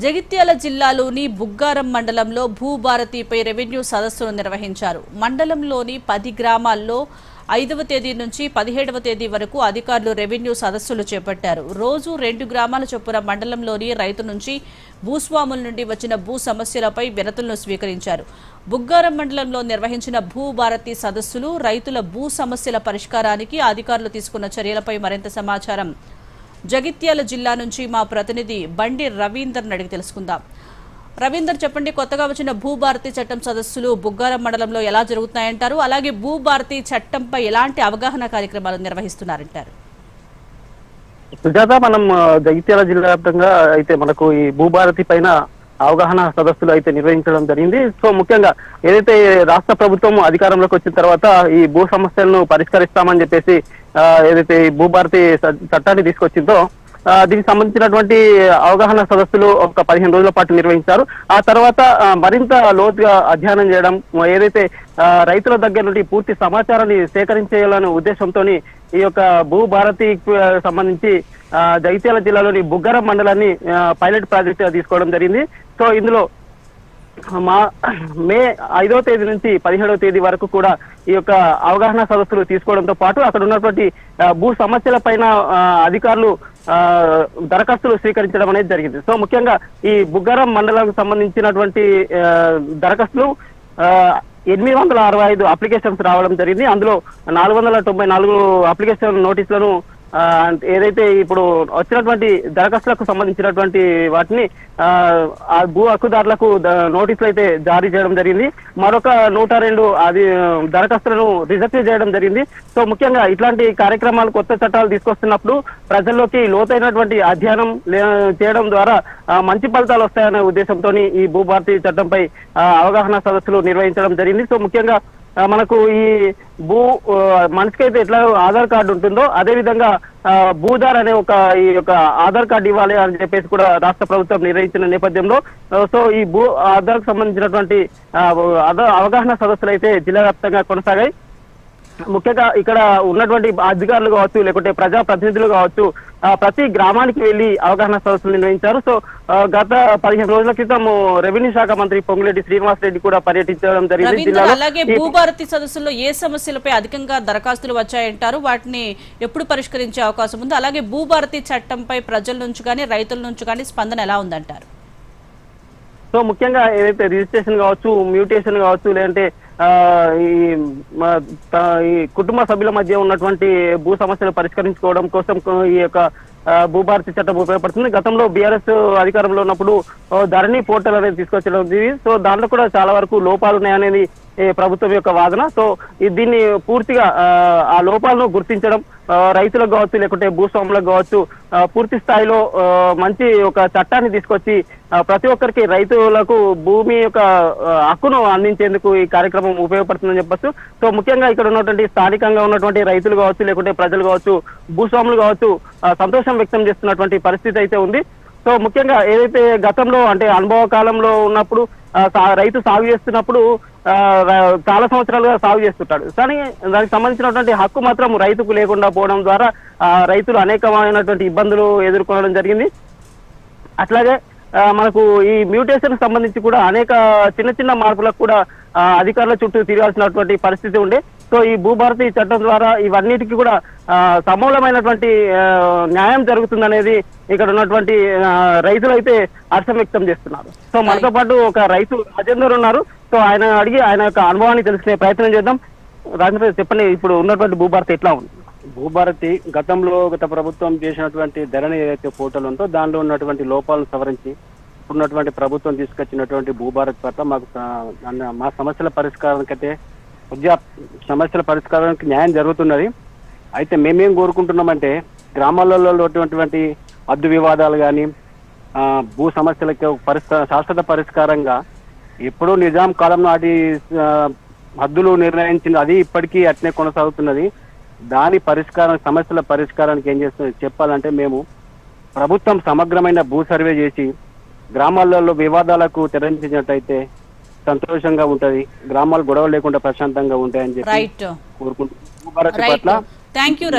జగిత్యాల జిల్లాలోని బుగ్గారం మండలంలో భూభారతిపై రెవెన్యూ సదస్సును నిర్వహించారు. మండలంలోని 10 గ్రామాల్లో 5వ తేదీ నుంచి 17వ తేదీ వరకు అధికారులు రెవెన్యూ సదస్సులు చేపట్టారు. రోజు 2 గ్రామాల చొప్పున మండలంలోని రైతు నుంచి భూస్వాముల నుండి వచ్చిన భూ సమస్యలపై వినతులను స్వీకరించారు. బుగ్గారం మండలంలో నిర్వహించిన భూభారతి సదస్సులు రైతుల భూ సమస్యల పరిష్కారానికి అధికారులు తీసుకున్న చర్యలపై మరింత సమాచారం జగిత్యాల జిల్లా నుంచి మా ప్రతినిధి బండి రవీందర్ అడిగి తెలుసుకుందాం. రవీందర్, చెప్పండి, కొత్తగా వచ్చిన భూభారతి చట్టం సదస్సులు బుగ్గారం మండలంలో ఎలా జరుగుతున్నాయంటారు? అలాగే భూభారతి చట్టంపై ఎలాంటి అవగాహన కార్యక్రమాలు నిర్వహిస్తున్నారంటారు? సుజాత, మనం జగిత్యాల జిల్లా వ్యాప్తంగా అయితే మనకు ఈ భూభారతి పైన అవగాహన సదస్సులు అయితే నిర్వహించడం జరిగింది. సో ముఖ్యంగా ఏదైతే రాష్ట్ర ప్రభుత్వం అధికారంలోకి వచ్చిన తర్వాత ఈ భూ సమస్యలను పరిష్కరిస్తామని చెప్పేసి ఏదైతే ఈ భూభారతి చట్టాన్ని తీసుకొచ్చిందో దీనికి సంబంధించినటువంటి అవగాహన సదస్సులు ఒక 15 రోజుల పాటు నిర్వహించారు. ఆ తర్వాత మరింత లోతుగా అధ్యయనం చేయడం, ఏదైతే రైతుల దగ్గర నుండి పూర్తి సమాచారాన్ని సేకరించేయాలనే ఉద్దేశంతో ఈ యొక్క భూభారతి సంబంధించి జగిత్యాల జిల్లాలోని బుగ్గారం మండలాన్ని పైలట్ ప్రాజెక్ట్ గా తీసుకోవడం జరిగింది. సో ఇందులో మే 5వ తేదీ నుంచి 17వ తేదీ వరకు కూడా ఈ యొక్క అవగాహన సదస్సులు తీసుకోవడంతో పాటు అక్కడ ఉన్నటువంటి భూ సమస్యల పైన అధికారులు దరఖాస్తులు స్వీకరించడం అనేది జరిగింది. సో ముఖ్యంగా ఈ బుగ్గారం మండలానికి సంబంధించినటువంటి దరఖాస్తులు 865 అప్లికేషన్స్ రావడం జరిగింది. అందులో 494 అప్లికేషన్ నోటీసులను ఏదైతే ఇప్పుడు వచ్చినటువంటి దరఖాస్తులకు సంబంధించినటువంటి వాటిని భూ హక్కుదారులకు నోటీసులు అయితే జారీ చేయడం జరిగింది. మరొక 102 దరఖాస్తులను రిజెక్ట్ చేయడం జరిగింది. సో ముఖ్యంగా ఇట్లాంటి కార్యక్రమాలు, కొత్త చట్టాలు తీసుకొస్తున్నప్పుడు ప్రజల్లోకి లోతైనటువంటి అధ్యయనం చేయడం ద్వారా మంచి ఫలితాలు వస్తాయనే ఉద్దేశంతో ఈ భూభారతి చట్టంపై అవగాహన సదస్సులు నిర్వహించడం జరిగింది. సో ముఖ్యంగా మనకు ఈ మనిషికి అయితే ఎట్లా ఆధార్ కార్డు ఉంటుందో అదే విధంగా భూదార్ అనే ఈ యొక్క ఆధార్ కార్డు ఇవ్వాలి అని చెప్పేసి కూడా రాష్ట్ర ప్రభుత్వం నిర్వహించిన నేపథ్యంలో సో ఈ ఆధార్కు సంబంధించినటువంటి అవగాహన సదస్సులు అయితే జిల్లా వ్యాప్తంగా కొనసాగాయి. ముఖ్యంగా ఇక్కడ ఉన్నటువంటి అధికారులు కావచ్చు, లేకుంటే ప్రజా ప్రతినిధులు కావచ్చు, ప్రతి గ్రామానికి వెళ్లి అవగాహన సదస్సులు నిర్వహించారు. సో గత 15 రోజుల క్రితం రెవెన్యూ శాఖ మంత్రి పొంగులేటి శ్రీనివాస్ రెడ్డి కూడా పర్యటించడం జరిగింది. అలాగే భూభారతి సదస్సులో ఏ సమస్యలపై అధికంగా దరఖాస్తులు వచ్చాయంటారు? వాటిని ఎప్పుడు పరిష్కరించే అవకాశం ఉంది? అలాగే భూభారతి చట్టంపై ప్రజల నుంచి కానీ రైతుల నుంచి కానీ స్పందన ఎలా ఉందంటారు? సో ముఖ్యంగా ఏదైతే రిజిస్ట్రేషన్ కావచ్చు, మ్యూటేషన్ కావచ్చు, లేదంటే ఈ కుటుంబ సభ్యుల మధ్య ఉన్నటువంటి భూ సమస్యలు పరిష్కరించుకోవడం కోసం ఈ యొక్క భూభారతి చట్టం ఉపయోగపడుతుంది. గతంలో బీఆర్ఎస్ అధికారంలో ఉన్నప్పుడు ధరణి పోర్టల్ అనేది తీసుకొచ్చడం. సో దాంట్లో కూడా చాలా వరకు లోపాలు ఉన్నాయనేది ప్రభుత్వం యొక్క వాదన. సో దీన్ని పూర్తిగా ఆ లోపాలను గుర్తించడం, రైతులకు కావచ్చు, లేకుంటే భూస్వాములకు కావచ్చు, పూర్తి స్థాయిలో మంచి ఒక చట్టాన్ని తీసుకొచ్చి ప్రతి ఒక్కరికి రైతులకు భూమి యొక్క హక్కును అందించేందుకు ఈ కార్యక్రమం ఉపయోగపడుతుందని చెప్పొచ్చు. సో ముఖ్యంగా ఇక్కడ ఉన్నటువంటి స్థానికంగా ఉన్నటువంటి రైతులు కావచ్చు, లేకుంటే ప్రజలు కావచ్చు, భూస్వాములు కావచ్చు, సంతోషం వ్యక్తం చేస్తున్నటువంటి పరిస్థితి అయితే ఉంది. సో ముఖ్యంగా ఏదైతే గతంలో అంటే అనుభవ కాలంలో ఉన్నప్పుడు రైతు సాగు చేస్తున్నప్పుడు చాలా సంవత్సరాలుగా సాగు చేస్తుంటాడు, కానీ దానికి సంబంధించినటువంటి హక్కు మాత్రం రైతుకు లేకుండా పోవడం ద్వారా రైతులు అనేకమైనటువంటి ఇబ్బందులు ఎదుర్కొనడం జరిగింది. అట్లాగే మనకు ఈ మ్యూటేషన్ సంబంధించి కూడా అనేక చిన్న చిన్న మార్పులకు కూడా అధికారుల చుట్టూ తిరగాల్సినటువంటి పరిస్థితి ఉండే. సో ఈ భూభారతి చట్టం ద్వారా ఇవన్నిటికీ కూడా సమూలమైనటువంటి న్యాయం జరుగుతుందనేది ఇక్కడ ఉన్నటువంటి రైతులు అయితే హర్షం వ్యక్తం చేస్తున్నారు. సో మనతో పాటు ఒక రైతు రాజేందర్ ఉన్నారు. సో ఆయన అడిగి ఆయన యొక్క అనుభవాన్ని తెలుసుకునే ప్రయత్నం చేద్దాం. రాజేందర్, చెప్పండి, ఇప్పుడు ఉన్నటువంటి భూభారతి ఎట్లా ఉంది? భూభారతి గత ప్రభుత్వం చేసినటువంటి ధరణి ఏదైతే పోర్టల్ ఉందో దానిలో ఉన్నటువంటి లోపాలను సవరించి ఉన్నటువంటి ప్రభుత్వం తీసుకొచ్చినటువంటి భూభారతి పట్ల మా సమస్యల పరిష్కారానికైతే సమస్యల పరిష్కారానికి న్యాయం జరుగుతున్నది. అయితే మేమేం కోరుకుంటున్నామంటే గ్రామాలలో ఉన్నటువంటి హద్దు వివాదాలు కానీ భూ సమస్యలకు శాశ్వత పరిష్కారంగా ఎప్పుడూ నిజాం కాలం నాటి హద్దులు నిర్ణయించింది, అది ఇప్పటికీ అట్నే కొనసాగుతున్నది. దాని సమస్యల పరిష్కారానికి ఏం చేస్తుంది చెప్పాలంటే మేము ప్రభుత్వం సమగ్రమైన భూ సర్వే చేసి గ్రామాలలో వివాదాలకు తెరించినట్టయితే సంతోషంగా ఉంటది, గ్రామాలు గొడవ లేకుండా ప్రశాంతంగా ఉంటాయని చెప్పి కోరుకుంటున్నాం. Thank you.